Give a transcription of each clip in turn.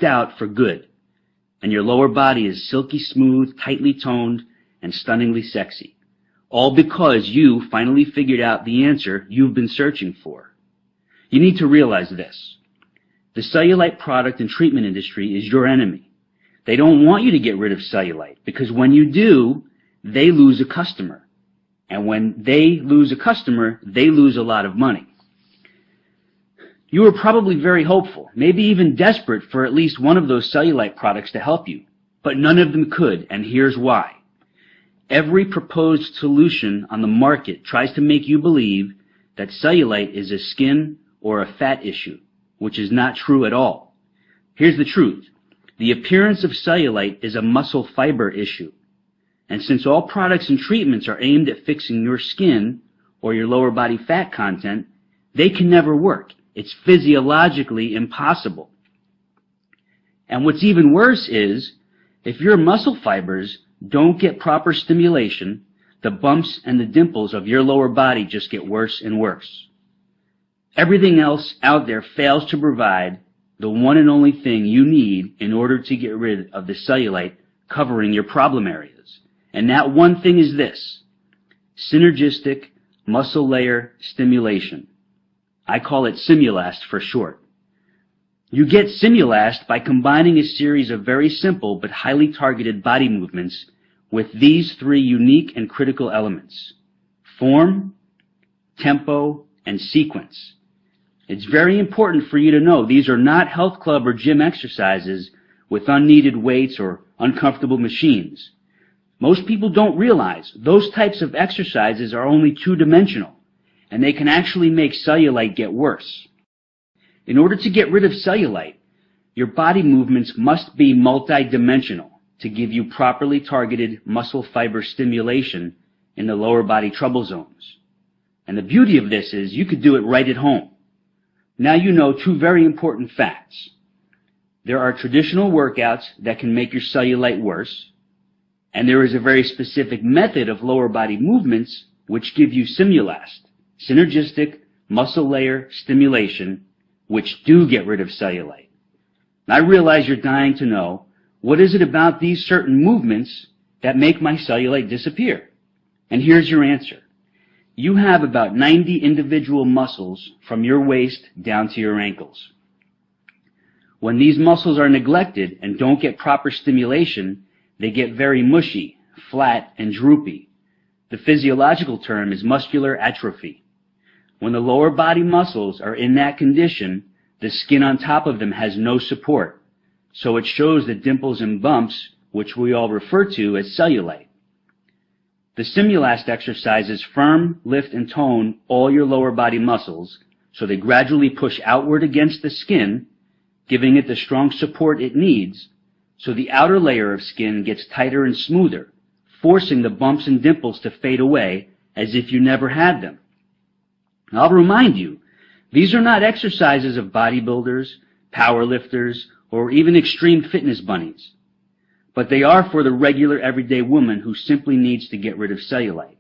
out for good, and your lower body is silky smooth, tightly toned, and stunningly sexy. All because you finally figured out the answer you've been searching for. You need to realize this. The cellulite product and treatment industry is your enemy. They don't want you to get rid of cellulite, because when you do, they lose a customer. And when they lose a customer, they lose a lot of money. You were probably very hopeful, maybe even desperate for at least one of those cellulite products to help you, but none of them could, and here's why. Every proposed solution on the market tries to make you believe that cellulite is a skin or a fat issue, which is not true at all. Here's the truth. The appearance of cellulite is a muscle fiber issue. And since all products and treatments are aimed at fixing your skin or your lower body fat content, they can never work. It's physiologically impossible. And what's even worse is, if your muscle fibers don't get proper stimulation, the bumps and the dimples of your lower body just get worse and worse. Everything else out there fails to provide the one and only thing you need in order to get rid of the cellulite covering your problem areas. And that one thing is this: synergistic muscle layer stimulation. I call it Simulast for short. You get Simulast by combining a series of very simple but highly targeted body movements with these three unique and critical elements: form, tempo, and sequence. It's very important for you to know these are not health club or gym exercises with unneeded weights or uncomfortable machines. Most people don't realize those types of exercises are only two-dimensional, and they can actually make cellulite get worse. In order to get rid of cellulite, your body movements must be multidimensional to give you properly targeted muscle fiber stimulation in the lower body trouble zones. And the beauty of this is you could do it right at home. Now you know two very important facts. There are traditional workouts that can make your cellulite worse, and there is a very specific method of lower body movements which give you Simulast, synergistic muscle layer stimulation, which do get rid of cellulite. And I realize you're dying to know, what is it about these certain movements that make my cellulite disappear? And here's your answer. You have about 90 individual muscles from your waist down to your ankles. When these muscles are neglected and don't get proper stimulation, they get very mushy, flat, and droopy. The physiological term is muscular atrophy. When the lower body muscles are in that condition, the skin on top of them has no support, so it shows the dimples and bumps, which we all refer to as cellulite. The Simulast exercises firm, lift, and tone all your lower body muscles, so they gradually push outward against the skin, giving it the strong support it needs, so the outer layer of skin gets tighter and smoother, forcing the bumps and dimples to fade away as if you never had them. I'll remind you, these are not exercises of bodybuilders, powerlifters, or even extreme fitness bunnies, but they are for the regular everyday woman who simply needs to get rid of cellulite.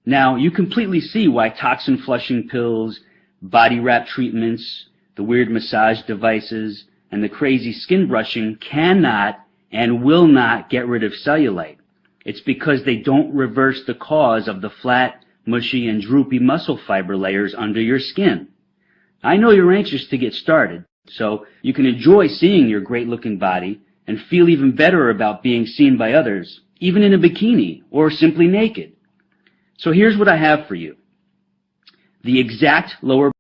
Now, you completely see why toxin flushing pills, body wrap treatments, the weird massage devices, and the crazy skin brushing cannot and will not get rid of cellulite. It's because they don't reverse the cause of the flat, mushy, and droopy muscle fiber layers under your skin. I know you're anxious to get started, so you can enjoy seeing your great-looking body and feel even better about being seen by others, even in a bikini or simply naked. So here's what I have for you. The exact lower